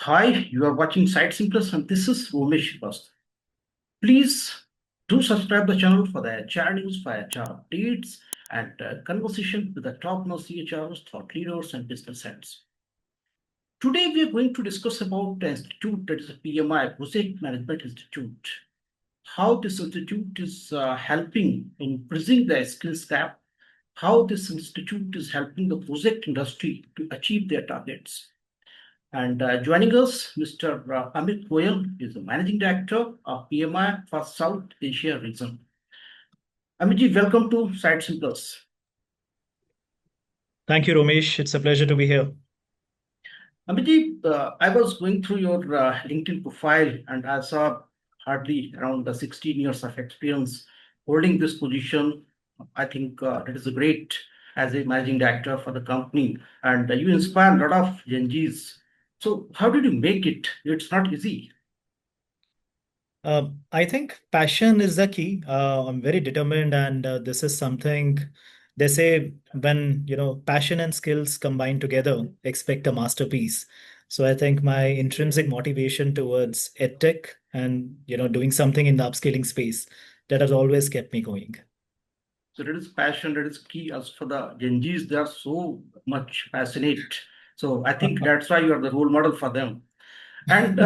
Hi, you are watching SightsIn Plus, and this is Romesh. Please do subscribe the channel for the HR news, for HR updates, and conversation with the top-notch CHRs, thought leaders, and business heads. Today, we are going to discuss about the institute that is the PMI Project Management Institute. How this institute is helping in bridging the skills gap. How this institute is helping the project industry to achieve their targets. And joining us, Mr. Amit Goyal is the Managing Director of PMI for South Asia region. Amitji, welcome to SightsIn Plus. Thank you, Romesh. It's a pleasure to be here. Amitji, I was going through your LinkedIn profile and I saw hardly around 16 years of experience holding this position. I think that is a great as a managing director for the company, and you inspire a lot of Genjis. So, how did you make it? It's not easy. I think passion is the key. I'm very determined, and this is something they say when passion and skills combine together, expect a masterpiece. So I think my intrinsic motivation towards edtech and doing something in the upscaling space that has always kept me going. So that is passion, that is key. As for the Genjis, they are so much passionate. So I think that's why you are the role model for them. And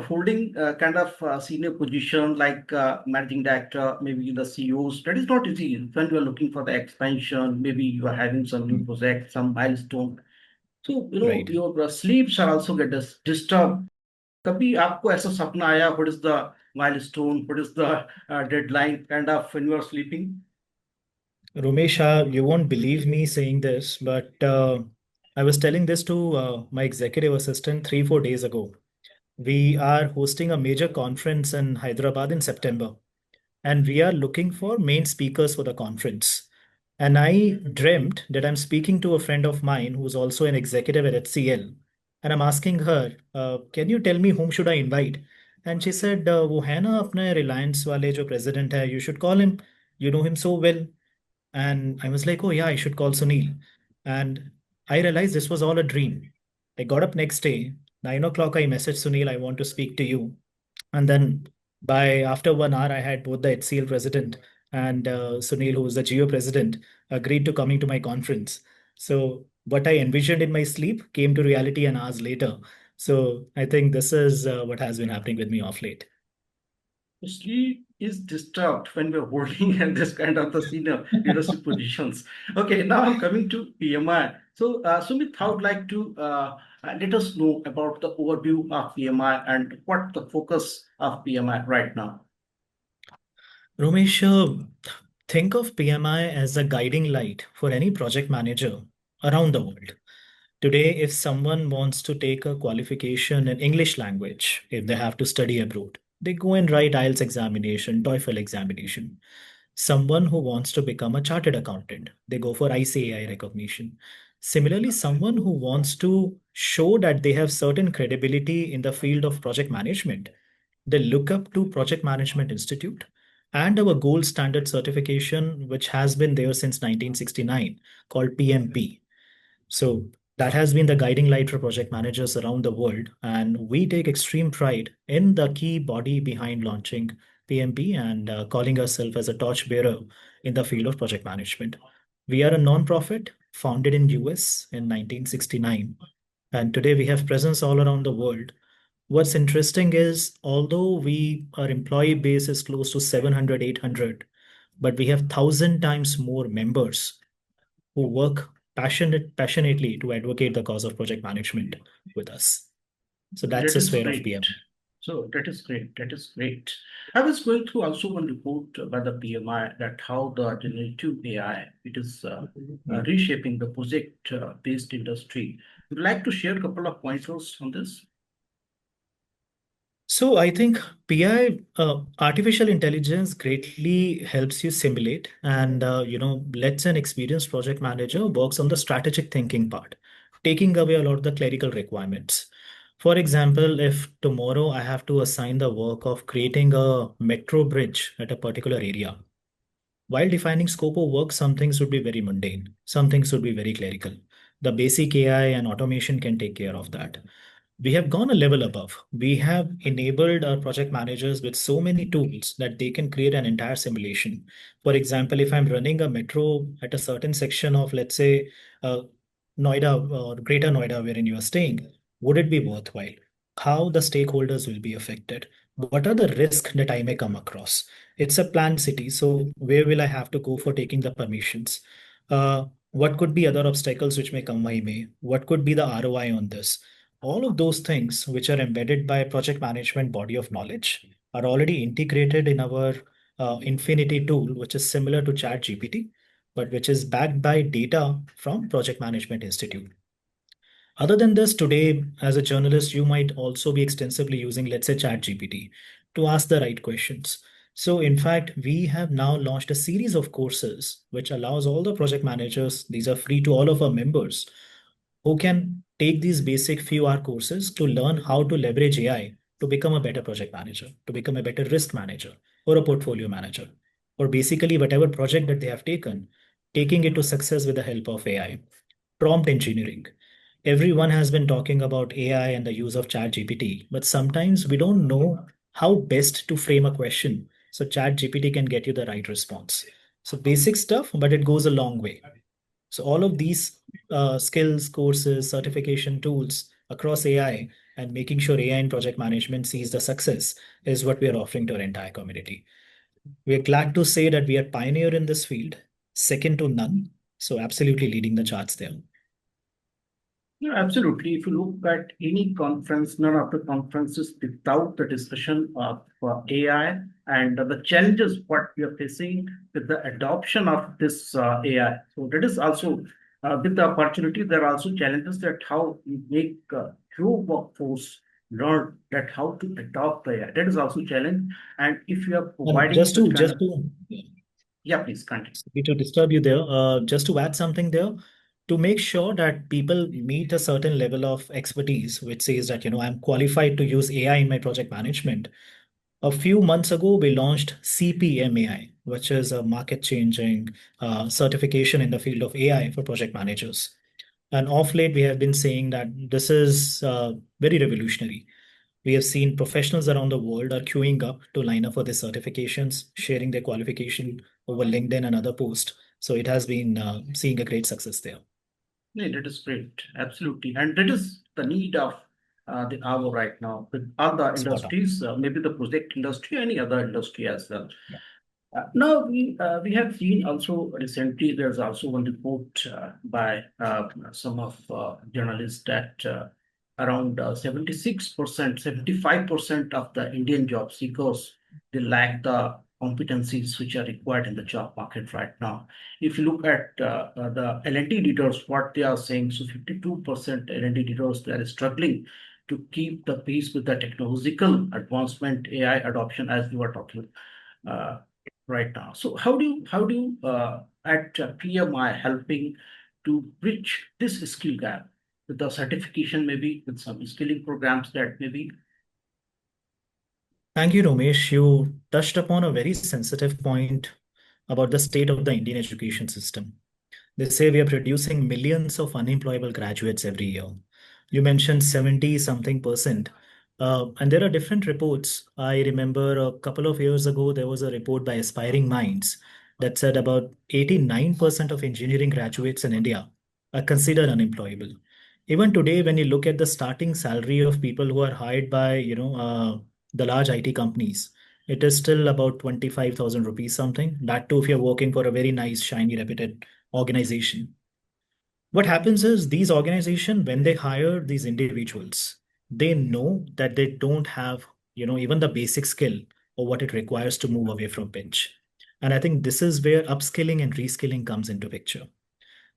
holding kind of senior position like managing director, maybe the CEOs, that is not easy. When you are looking for the expansion, maybe you are having some new project, some milestone. So Right. your sleeps are also get disturbed. कभी आपको ऐसा सपना आया? What is the milestone? What is the deadline? Kind of when you are sleeping. Romesh, you won't believe me saying this, but I was telling this to my executive assistant 3, 4 days ago. We are hosting a major conference in Hyderabad in September, and we are looking for main speakers for the conference. And I dreamt that I'm speaking to a friend of mine who's also an executive at HCL. And I'm asking her, can you tell me whom should I invite? And she said, वो है ना अपने Reliance वाले जो president है, you should call him. You know him so well. And I was like, oh, yeah, I should call Sunil. And I realized this was all a dream. I got up next day, 9 o'clock, I messaged Sunil, I want to speak to you. And then by after 1 hour, I had both the HCL president and Sunil, who was the Geo president, agreed to coming to my conference. So what I envisioned in my sleep came to reality an hours later. So I think this is what has been happening with me off late. Sleep is disturbed when we're holding and this kind of the senior leadership positions. Okay, now I'm coming to PMI. So, Sumit, I would like to let us know about the overview of PMI and what the focus of PMI right now. Romesh, think of PMI as a guiding light for any project manager around the world. Today, if someone wants to take a qualification in English language, if they have to study abroad, they go and write IELTS examination, TOEFL examination. Someone who wants to become a chartered accountant, they go for ICAI recognition. Similarly, someone who wants to show that they have certain credibility in the field of project management, they look up to Project Management Institute and our gold standard certification, which has been there since 1969, called PMP. So that has been the guiding light for project managers around the world. And we take extreme pride in the key body behind launching PMP and calling ourselves as a torchbearer in the field of project management. We are a non-profit founded in US in 1969. And today we have presence all around the world. What's interesting is although our employee base is close to 700, 800, but we have 1,000 times more members who work passionately to advocate the cause of project management with us. So that's That the is sphere of great. PM. So that is great. That is great. I was going through also one report by the PMI that how the generative AI it is reshaping the project-based industry. Would you like to share a couple of pointers on this? So I think PI, artificial intelligence greatly helps you simulate and, lets an experienced project manager works on the strategic thinking part, taking away a lot of the clerical requirements. For example, if tomorrow I have to assign the work of creating a metro bridge at a particular area, while defining scope of work, some things would be very mundane, some things would be very clerical. The basic AI and automation can take care of that. We have gone a level above. We have enabled our project managers with so many tools that they can create an entire simulation. For example, if I'm running a metro at a certain section of, let's say, uh, Noida or Greater Noida, wherein you are staying, would it be worthwhile? How the stakeholders will be affected? What are the risks that I may come across? It's a planned city, so where will I have to go for taking the permissions? What could be other obstacles which may come my way? What could be the ROI on this? All of those things which are embedded by project management body of knowledge are already integrated in our Infinity tool, which is similar to ChatGPT, but which is backed by data from Project Management Institute. Other than this, today, as a journalist, you might also be extensively using, let's say, ChatGPT to ask the right questions. So, in fact, we have now launched a series of courses which allows all the project managers, these are free to all of our members, who can take these basic few hour courses to learn how to leverage AI to become a better project manager, to become a better risk manager, or a portfolio manager, or basically whatever project that they have taken, taking it to success with the help of AI. Prompt engineering. Everyone has been talking about AI and the use of ChatGPT, but sometimes we don't know how best to frame a question. So ChatGPT can get you the right response. So basic stuff, but it goes a long way. So all of these skills, courses, certification tools across AI and making sure AI in project management sees the success is what we are offering to our entire community. We are glad to say that we are pioneer in this field, second to none. So absolutely leading the charts there. Yeah, absolutely. If you look at any conference, none of the conferences without the discussion of AI and the challenges what we are facing with the adoption of this AI. So that is also with the opportunity. There are also challenges that how you make your workforce learn that how to adopt the AI. That is also challenge. And if you are And providing such kind of, yeah, please continue. sorry to disturb you there, just to add something there, to make sure that people meet a certain level of expertise, which says that, I'm qualified to use AI in my project management. A few months ago, we launched CPMAI, which is a market-changing certification in the field of AI for project managers. And off late, we have been saying that this is very revolutionary. We have seen professionals around the world are queuing up to line up for these certifications, sharing their qualification over LinkedIn and other posts. So it has been seeing a great success there. Yeah, that is great. Absolutely. And that is the need of the hour right now with other Spot on. industries, maybe the project industry, any other industry as well. Yeah. Now we have seen also recently there's also one report by some of journalists that around 76%, 75% of the Indian job seekers they lack the competencies which are required in the job market right now. If you look at the L&D leaders, what they are saying, so 52% L&D leaders they are struggling to keep the pace with the technological advancement, AI adoption, as you are talking. Uh, right now. So how do you at PMI helping to bridge this skill gap with the certification, maybe with some skilling programs that maybe. Thank you, Romesh. You touched upon a very sensitive point about the state of the Indian education system. They say we are producing millions of unemployable graduates every year. You mentioned 70 something percent. And there are different reports. I remember a couple of years ago, there was a report by Aspiring Minds that said about 89% of engineering graduates in India are considered unemployable. Even today, when you look at the starting salary of people who are hired by, the large IT companies, it is still about 25,000 rupees something. That too, if you're working for a very nice, shiny, reputed organization. What happens is these organizations, when they hire these individuals, they know that they don't have, even the basic skill or what it requires to move away from bench. And I think this is where upskilling and reskilling comes into picture.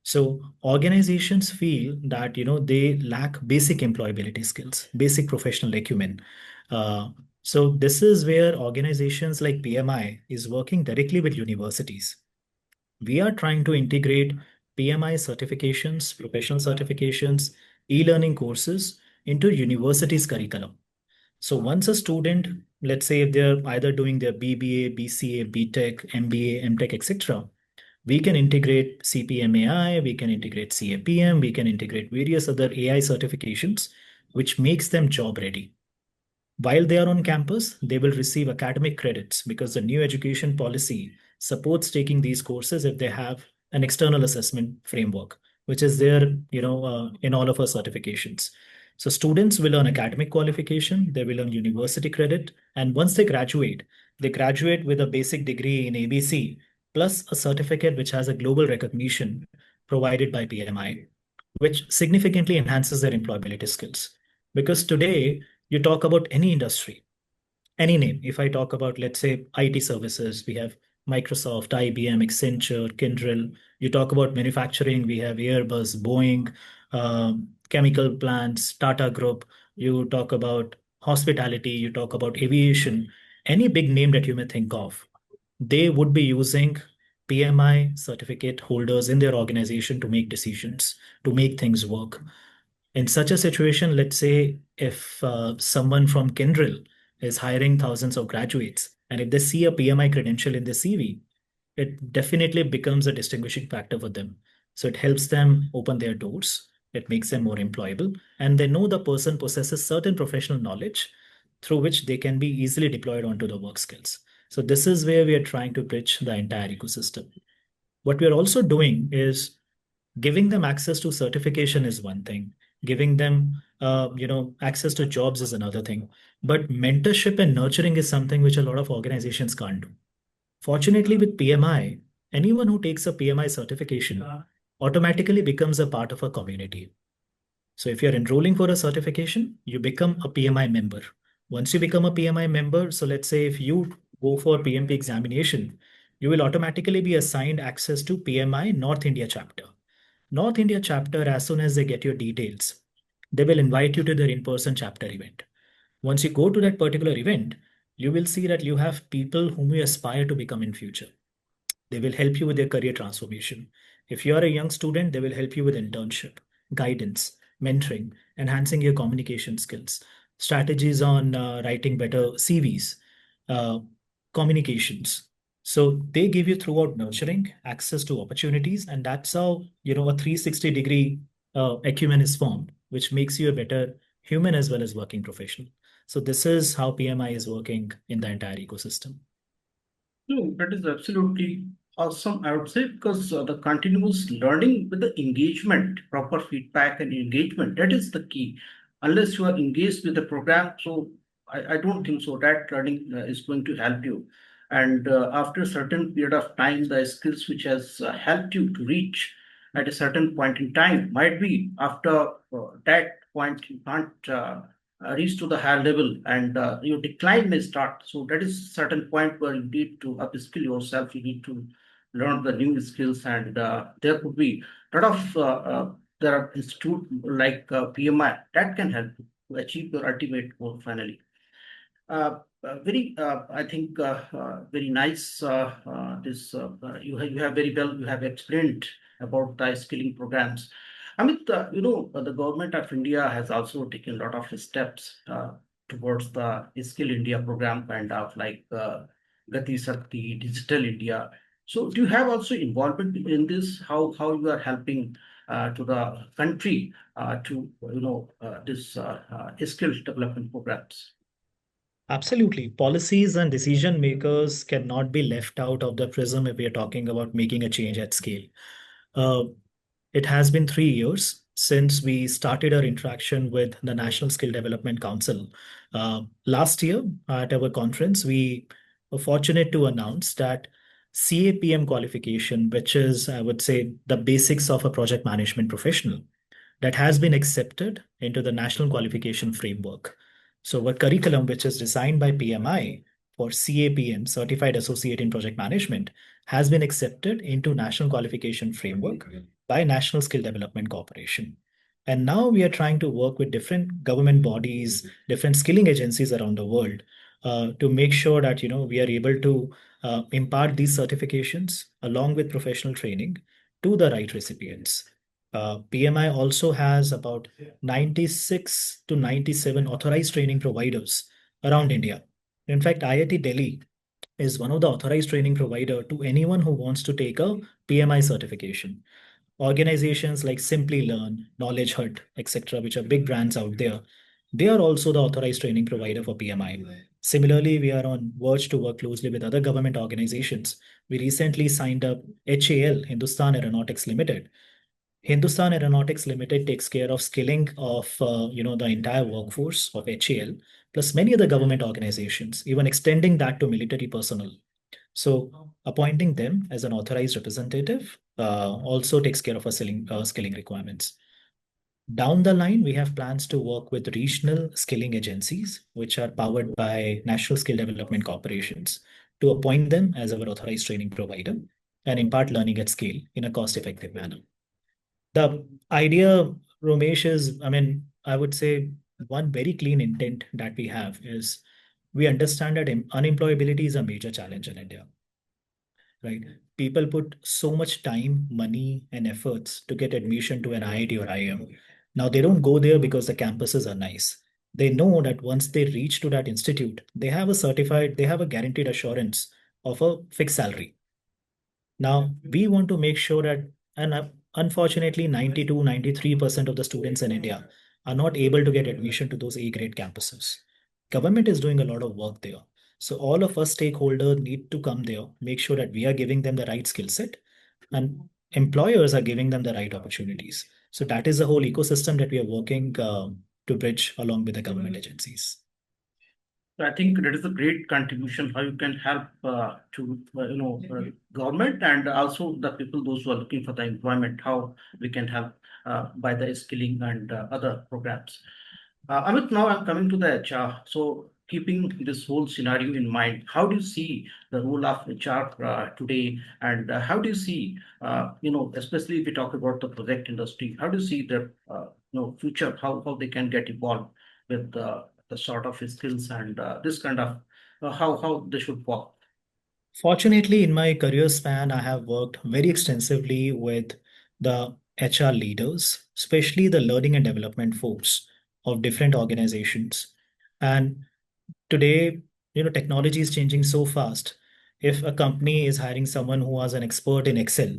So organizations feel that they lack basic employability skills, basic professional acumen. Uh, so this is where organizations like PMI is working directly with universities. We are trying to integrate PMI certifications, professional certifications, e-learning courses into university's curriculum. So once a student, let's say if they're either doing their BBA, BCA, BTech, MBA, MTech, etc., we can integrate CPMAI, we can integrate CAPM, we can integrate various other AI certifications which makes them job ready. While they are on campus, they will receive academic credits because the new education policy supports taking these courses if they have an external assessment framework, which is there, in all of our certifications. So students will earn academic qualification, they will earn university credit, and once they graduate with a basic degree in ABC plus a certificate which has a global recognition provided by PMI, which significantly enhances their employability skills. Because today, you talk about any industry, any name. If I talk about, let's say, IT services, we have Microsoft, IBM, Accenture, Kyndryl. You talk about manufacturing, we have Airbus, Boeing, chemical plants, Tata Group. You talk about hospitality, you talk about aviation, any big name that you may think of, they would be using PMI certificate holders in their organization to make decisions, to make things work. In such a situation, let's say if someone from Kyndryl is hiring thousands of graduates, and if they see a PMI credential in the CV, it definitely becomes a distinguishing factor for them. So it helps them open their doors, it makes them more employable, and they know the person possesses certain professional knowledge through which they can be easily deployed onto the work skills. So this is where we are trying to bridge the entire ecosystem. What we are also doing is giving them access to certification is one thing, giving them access to jobs is another thing, but mentorship and nurturing is something which a lot of organizations can't do. Fortunately, with PMI, anyone who takes a PMI certification automatically becomes a part of a community. So if you're enrolling for a certification, you become a PMI member. Once you become a PMI member, so let's say if you go for PMP examination, you will automatically be assigned access to PMI North India chapter. North India chapter, as soon as they get your details, they will invite you to their in-person chapter event. Once you go to that particular event, you will see that you have people whom you aspire to become in future. They will help you with their career transformation. If you are a young student, they will help you with internship, guidance, mentoring, enhancing your communication skills, strategies on writing better CVs, uh, communications. So they give you throughout nurturing access to opportunities, and that's how a 360-degree acumen is formed, which makes you a better human as well as working professional. So this is how PMI is working in the entire ecosystem. No, that is absolutely awesome, I would say, because the continuous learning with the engagement, proper feedback and engagement, that is the key. Unless you are engaged with the program, so I don't think so that learning is going to help you. And after a certain period of time, the skills which has helped you to reach at a certain point in time might be after that point you can't reach to the higher level and your decline may start. So that is certain point where you need to upskill yourself. You need to learn the new skills, and there could be a lot of there are institute like PMI that can help you to achieve your ultimate goal finally. Very, I think, very nice. This you have very well you have explained about the skilling programs. Amit, the government of India has also taken a lot of steps towards the Skill India program, kind of like Gati Shakti, Digital India. So, do you have also involvement in this? How you are helping to the country to this skill development programs? Absolutely. Policies and decision makers cannot be left out of the prism if we are talking about making a change at scale. Uh, it has been 3 years since we started our interaction with the National Skill Development Council. Last year at our conference, we were fortunate to announce that CAPM qualification, which is, I would say, the basics of a project management professional, that has been accepted into the national qualification framework. So, a curriculum which is designed by PMI for CAPM, Certified Associate in Project Management, has been accepted into national qualification framework by National Skill Development Corporation. And now we are trying to work with different government bodies, different skilling agencies around the world to make sure that we are able to impart these certifications along with professional training to the right recipients. PMI also has about 96 to 97 authorized training providers around India. In fact, IIT Delhi is one of the authorized training provider to anyone who wants to take a PMI certification. Organizations like Simply Learn, Knowledge Hut, etc., which are big brands out there, They are also the authorized training provider for PMI. Similarly, we are on verge to work closely with other government organizations. We recently signed up HAL, Hindustan Aeronautics Limited. Hindustan Aeronautics Limited takes care of skilling of the entire workforce of HAL, plus many other government organizations, even extending that to military personnel. So appointing them as an authorized representative also takes care of our skilling requirements. Down the line, we have plans to work with regional skilling agencies, which are powered by national skill development corporations, to appoint them as our authorized training provider and impart learning at scale in a cost-effective manner. The idea, Romesh, is, I mean, I would say one very clean intent that we have is we understand that unemployability is a major challenge in India, right? People put so much time, money, and efforts to get admission to an IIT or IIM. Now they don't go there because the campuses are nice. They know that once they reach to that institute, they have a guaranteed assurance of a fixed salary. Now, we want to make sure that, and unfortunately, 92, 93% of the students in India are not able to get admission to those A grade campuses. Government is doing a lot of work there. So, all of us stakeholders need to come there, make sure that we are giving them the right skill set, and employers are giving them the right opportunities. So, that is the whole ecosystem that we are working to bridge along with the government agencies. I think that is a great contribution how you can help to government and also the people those who are looking for the employment how we can help by the skilling and other programs. Amit, now I'm coming to the HR. So keeping this whole scenario in mind, how do you see the role of HR today, and how do you see especially if we talk about the project industry, how do you see the future, how they can get involved with the sort of skills and this kind of how they should work. Fortunately, in my career span, I have worked very extensively with the HR leaders, especially the learning and development folks of different organizations. And today, technology is changing so fast. If a company is hiring someone who was an expert in Excel,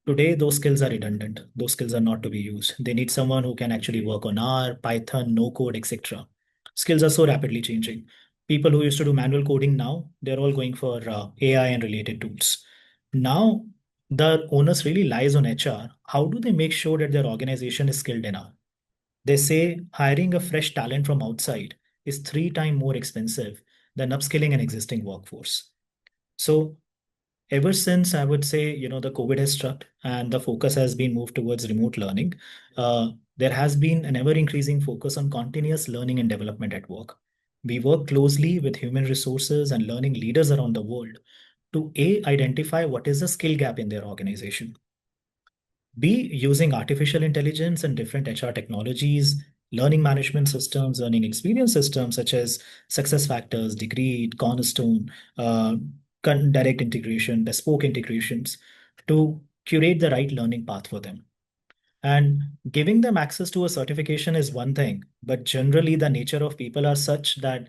today those skills are redundant. Those skills are not to be used. They need someone who can actually work on R, Python, no code, etc. Skills are so rapidly changing. People who used to do manual coding now, they're all going for AI and related tools. Now, the onus really lies on HR. How do they make sure that their organization is skilled enough? They say hiring a fresh talent from outside is 3 times more expensive than upskilling an existing workforce. So ever since I would say, the COVID has struck and the focus has been moved towards remote learning, there has been an ever increasing focus on continuous learning and development at work. We work closely with human resources and learning leaders around the world to identify what is the skill gap in their organization. B, using artificial intelligence and different HR technologies, learning management systems, learning experience systems such as success factors, degree, cornerstone, direct integration, bespoke integrations to curate the right learning path for them. And giving them access to a certification is one thing, but generally the nature of people are such that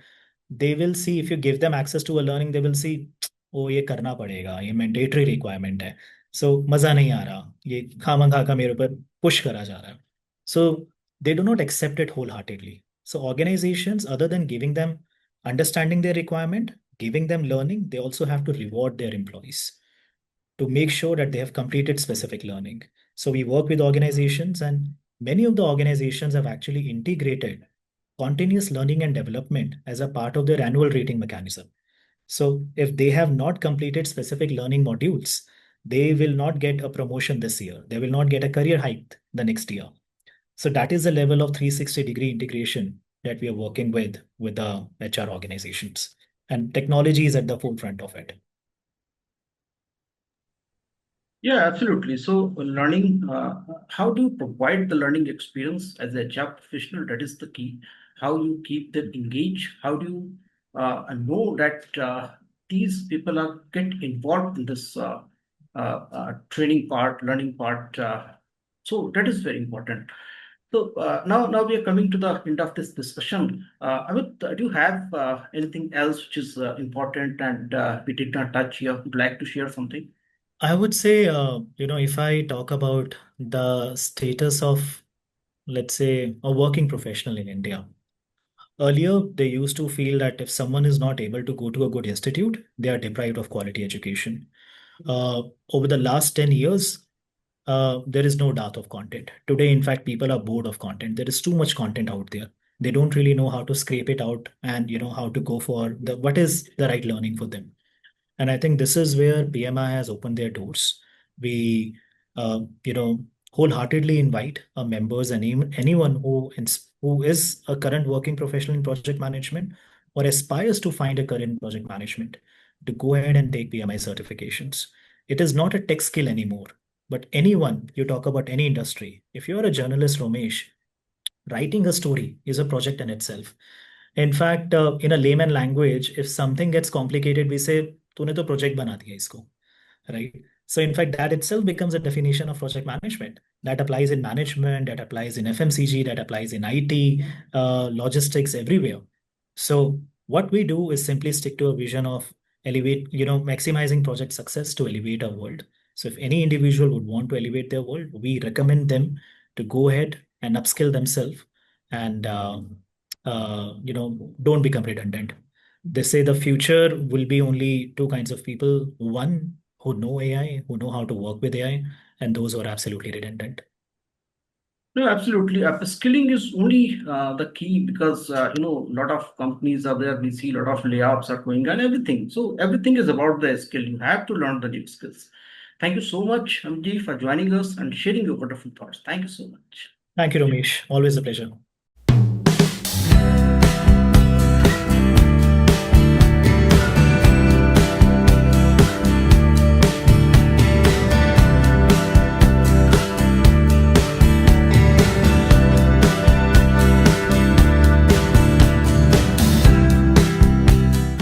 they will see, if you give them access to a learning, they will see, oh, ये करना पड़ेगा, ये mandatory requirement है. So मजा नहीं आ रहा, ये खामखा का मेरे ऊपर push करा जा रहा है. So they do not accept it wholeheartedly. So organizations, other than giving them understanding their requirement, giving them learning, they also have to reward their employees to make sure that they have completed specific learning. So we work with organizations, and many of the organizations have actually integrated continuous learning and development as a part of their annual rating mechanism. So if they have not completed specific learning modules, they will not get a promotion this year. They will not get a career hike the next year. So that is the level of 360-degree integration that we are working with the HR organizations. And technology is at the forefront of it. Yeah, absolutely. So, learning, how do you provide the learning experience as a job professional? That is the key. How you keep them engaged? How do you know that these people are get involved in this training part, learning part? So that is very important. So now we are coming to the end of this discussion. Amit, do you have anything else which is important and we did not touch here? Would you like to share something? I would say, if I talk about the status of, let's say, a working professional in India, Earlier, they used to feel that if someone is not able to go to a good institute, they are deprived of quality education. Over the last 10 years, there is no dearth of content. Today, in fact, people are bored of content. There is too much content out there. They don't really know how to scrape it out and how to go for the what is the right learning for them. And I think this is where PMI has opened their doors. We, wholeheartedly invite our members and anyone who is a current working professional in project management or aspires to find a career in project management to go ahead and take PMI certifications. It is not a tech skill anymore, but anyone, you talk about any industry, if you're a journalist, Romesh, writing a story is a project in itself. In fact, in a layman language, if something gets complicated, we say, तूने तो project बना दिया इसको, right? So in fact, that itself becomes a definition of project management. That applies in management, that applies in FMCG, that applies in IT, logistics, everywhere. So what we do is simply stick to a vision of maximizing project success to elevate our world. So if any individual would want to elevate their world, we recommend them to go ahead and upskill themselves and don't become redundant. They say the future will be only two kinds of people: one who know AI, who know how to work with AI, and those who are absolutely redundant. No, absolutely. Upskilling is only the key because a lot of companies are there. We see a lot of layoffs are going on, everything. So everything is about the skill. You have to learn the new skills. Thank you so much, Amji, for joining us and sharing your wonderful thoughts. Thank you so much. Thank you, Romesh. Always a pleasure.